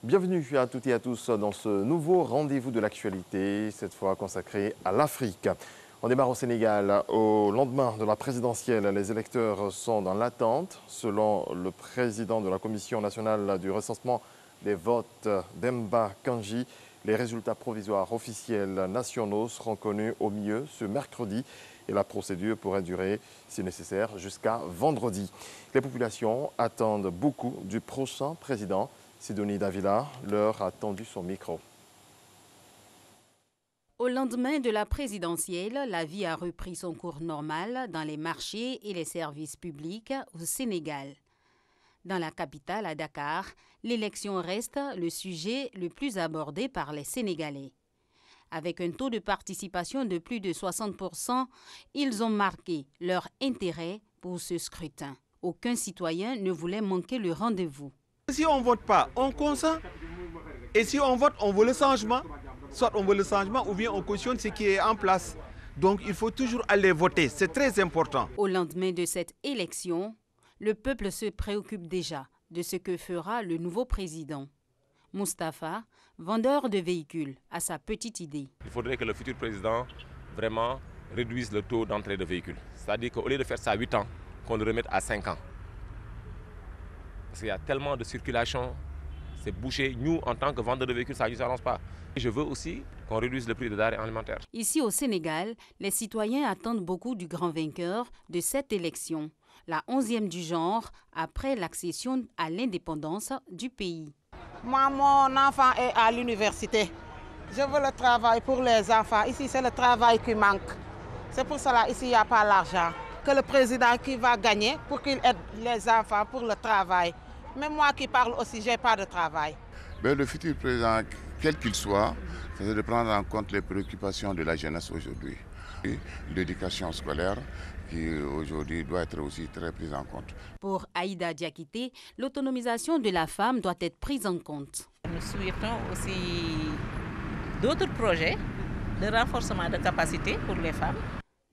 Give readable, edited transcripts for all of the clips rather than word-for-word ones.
Bienvenue à toutes et à tous dans ce nouveau rendez-vous de l'actualité, cette fois consacré à l'Afrique. On démarre au Sénégal. Au lendemain de la présidentielle, les électeurs sont dans l'attente. Selon le président de la Commission nationale du recensement des votes, Demba Kandji, les résultats provisoires officiels nationaux seront connus au mieux ce mercredi et la procédure pourrait durer, si nécessaire, jusqu'à vendredi. Les populations attendent beaucoup du prochain président. Sidonie Davila leur a tendu son micro. Au lendemain de la présidentielle, la vie a repris son cours normal dans les marchés et les services publics au Sénégal. Dans la capitale, à Dakar, l'élection reste le sujet le plus abordé par les Sénégalais. Avec un taux de participation de plus de 60%, ils ont marqué leur intérêt pour ce scrutin. Aucun citoyen ne voulait manquer le rendez-vous. Si on ne vote pas, on consent. Et si on vote, on veut le changement. Soit on veut le changement ou bien on cautionne ce qui est en place. Donc il faut toujours aller voter, c'est très important. Au lendemain de cette élection, le peuple se préoccupe déjà de ce que fera le nouveau président. Moustapha, vendeur de véhicules, a sa petite idée. Il faudrait que le futur président vraiment réduise le taux d'entrée de véhicules. C'est-à-dire qu'au lieu de faire ça à 8 ans, qu'on le remette à 5 ans. Parce qu'il y a tellement de circulation, c'est bouché. Nous, en tant que vendeurs de véhicules, ça ne nous arrange pas. Je veux aussi qu'on réduise le prix des denrées alimentaires. Ici au Sénégal, les citoyens attendent beaucoup du grand vainqueur de cette élection, la 11e du genre après l'accession à l'indépendance du pays. Moi, mon enfant est à l'université. Je veux le travail pour les enfants. Ici, c'est le travail qui manque. C'est pour cela ici, il n'y a pas l'argent. Que le président qui va gagner pour qu'il aide les enfants pour le travail. Même moi qui parle aussi, je n'ai pas de travail. Le futur président, quel qu'il soit, c'est de prendre en compte les préoccupations de la jeunesse aujourd'hui. L'éducation scolaire qui aujourd'hui doit être aussi très prise en compte. Pour Aïda Diakité, l'autonomisation de la femme doit être prise en compte. Nous souhaitons aussi d'autres projets de renforcement de capacité pour les femmes.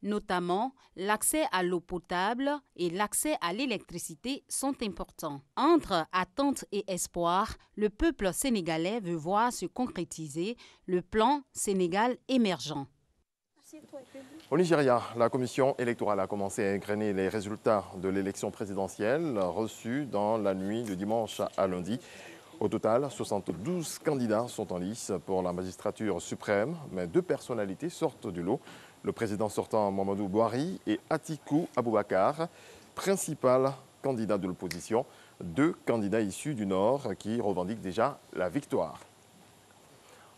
Notamment, l'accès à l'eau potable et l'accès à l'électricité sont importants. Entre attente et espoir, le peuple sénégalais veut voir se concrétiser le plan Sénégal émergent. Au Nigeria, la commission électorale a commencé à égrener les résultats de l'élection présidentielle reçue dans la nuit de dimanche à lundi. Au total, 72 candidats sont en lice pour la magistrature suprême, mais 2 personnalités sortent du lot. Le président sortant Mamadou Bouhari et Atikou Abubakar, principal candidat de l'opposition, 2 candidats issus du Nord qui revendiquent déjà la victoire.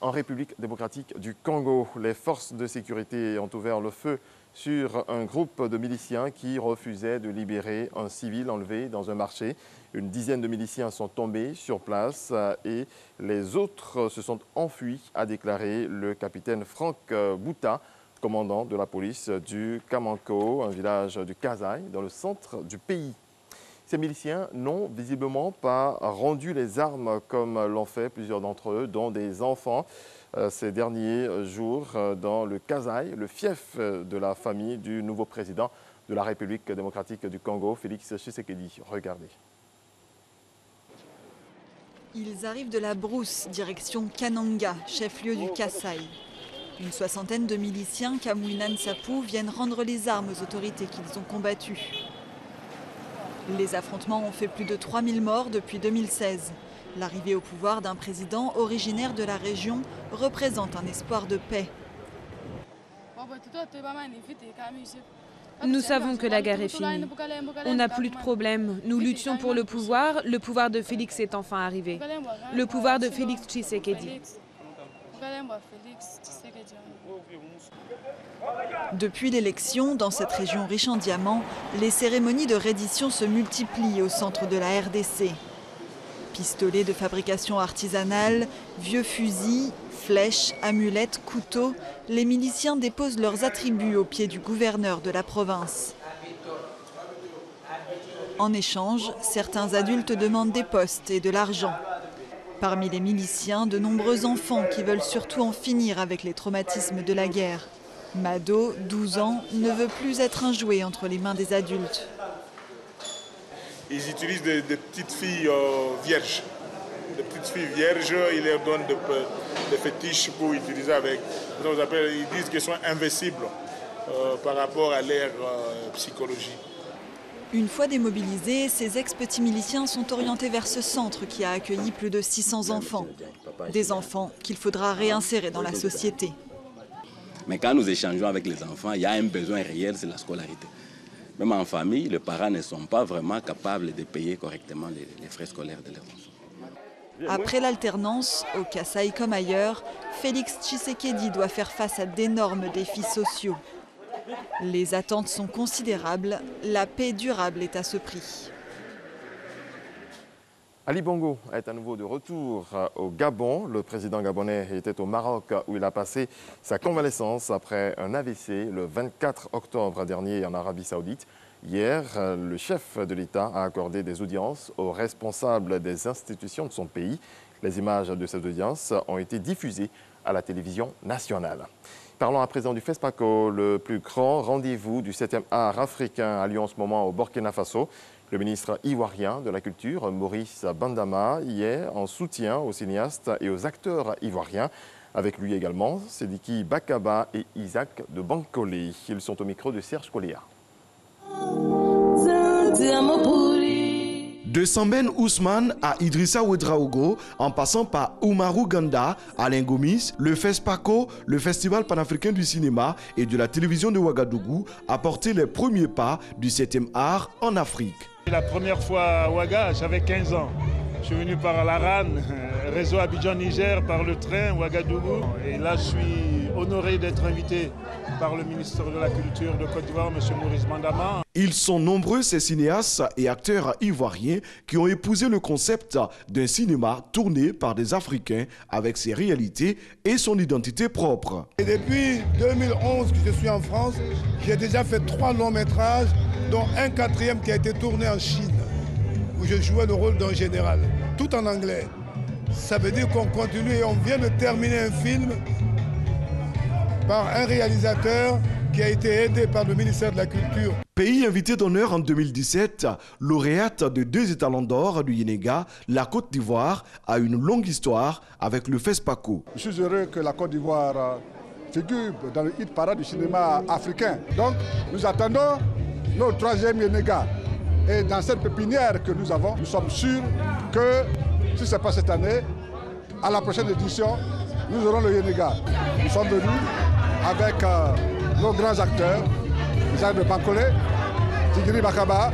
En République démocratique du Congo, les forces de sécurité ont ouvert le feu sur un groupe de miliciens qui refusaient de libérer un civil enlevé dans un marché. Une dizaine de miliciens sont tombés sur place et les autres se sont enfuis, a déclaré le capitaine Franck Bouta, commandant de la police du Kamanko, un village du Kasaï, dans le centre du pays. Ces miliciens n'ont visiblement pas rendu les armes comme l'ont fait plusieurs d'entre eux, dont des enfants, ces derniers jours dans le Kasaï, le fief de la famille du nouveau président de la République démocratique du Congo, Félix Tshisekedi. Regardez. Ils arrivent de la Brousse, direction Kananga, chef-lieu du Kasaï. Une soixantaine de miliciens Kamouina Nsapou viennent rendre les armes aux autorités qu'ils ont combattues. Les affrontements ont fait plus de 3000 morts depuis 2016. L'arrivée au pouvoir d'un président originaire de la région représente un espoir de paix. Nous savons que la guerre est finie. On n'a plus de problème. Nous luttions pour le pouvoir. Le pouvoir de Félix est enfin arrivé. Le pouvoir de Félix Tshisekedi. Depuis l'élection, dans cette région riche en diamants, les cérémonies de reddition se multiplient au centre de la RDC. Pistolets de fabrication artisanale, vieux fusils, flèches, amulettes, couteaux, les miliciens déposent leurs attributs aux pieds du gouverneur de la province. En échange, certains adultes demandent des postes et de l'argent. Parmi les miliciens, de nombreux enfants qui veulent surtout en finir avec les traumatismes de la guerre. Mado, 12 ans, ne veut plus être un jouet entre les mains des adultes. Ils utilisent des petites filles vierges des petites filles vierges, ils leur donnent des fétiches pour utiliser avec. Ils disent qu'elles sont invincibles par rapport à leur psychologie. Une fois démobilisés, ces ex-petits miliciens sont orientés vers ce centre qui a accueilli plus de 600 enfants. Des enfants qu'il faudra réinsérer dans la société. Mais quand nous échangeons avec les enfants, il y a un besoin réel, c'est la scolarité. Même en famille, les parents ne sont pas vraiment capables de payer correctement les frais scolaires de leurs enfants. Après l'alternance, au Kasaï comme ailleurs, Félix Tshisekedi doit faire face à d'énormes défis sociaux. Les attentes sont considérables, la paix durable est à ce prix. Ali Bongo est à nouveau de retour au Gabon. Le président gabonais était au Maroc où il a passé sa convalescence après un AVC le 24 octobre dernier en Arabie Saoudite. Hier, le chef de l'État a accordé des audiences aux responsables des institutions de son pays. Les images de ces audiences ont été diffusées à la télévision nationale. Parlons à présent du FESPACO, le plus grand rendez-vous du 7e art africain a lieu en ce moment au Burkina Faso. Le ministre ivoirien de la Culture, Maurice Bandama, y est en soutien aux cinéastes et aux acteurs ivoiriens. Avec lui également, Sediki Bakaba et Isaac de Bancolé. Ils sont au micro de Serge Koléa. De Samben Ousmane à Idrissa Ouedraogo, en passant par Oumarou Ganda, Alain Gomis, le FESPACO, le Festival panafricain du cinéma et de la télévision de Ouagadougou, a porté les premiers pas du 7e art en Afrique. La première fois à Ouaga, j'avais 15 ans. Je suis venu par la RAN, réseau Abidjan-Niger, par le train Ouagadougou. Et là, je suis honoré d'être invité par le ministre de la Culture de Côte d'Ivoire, M. Maurice Bandama. Ils sont nombreux, ces cinéastes et acteurs ivoiriens qui ont épousé le concept d'un cinéma tourné par des Africains avec ses réalités et son identité propre. Et depuis 2011 que je suis en France, j'ai déjà fait 3 longs métrages, dont un 4e qui a été tourné en Chine, où je jouais le rôle d'un général, tout en anglais. Ça veut dire qu'on continue et on vient de terminer un film par un réalisateur qui a été aidé par le ministère de la Culture. Pays invité d'honneur en 2017, lauréate de 2 étalons d'or du Yénéga, la Côte d'Ivoire a une longue histoire avec le FESPACO. Je suis heureux que la Côte d'Ivoire figure dans le hit parade du cinéma africain. Donc nous attendons notre 3e Yénéga. Et dans cette pépinière que nous avons, nous sommes sûrs que si ce n'est pas cette année, à la prochaine édition, nous aurons le Yénéga. Nous sommes venus avec nos grands acteurs, Isaac de Bancolé, Tigiri Bakaba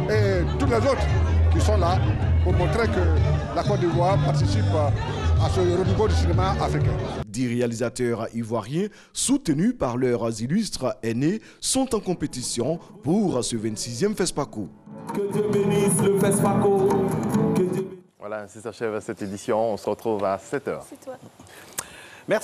et tous les autres qui sont là pour montrer que la Côte d'Ivoire participe à ce renouveau du cinéma africain. 10 réalisateurs ivoiriens, soutenus par leurs illustres aînés, sont en compétition pour ce 26e FESPACO. Que Dieu bénisse le FESPACO. Voilà, ainsi s'achève cette édition. On se retrouve à 7h.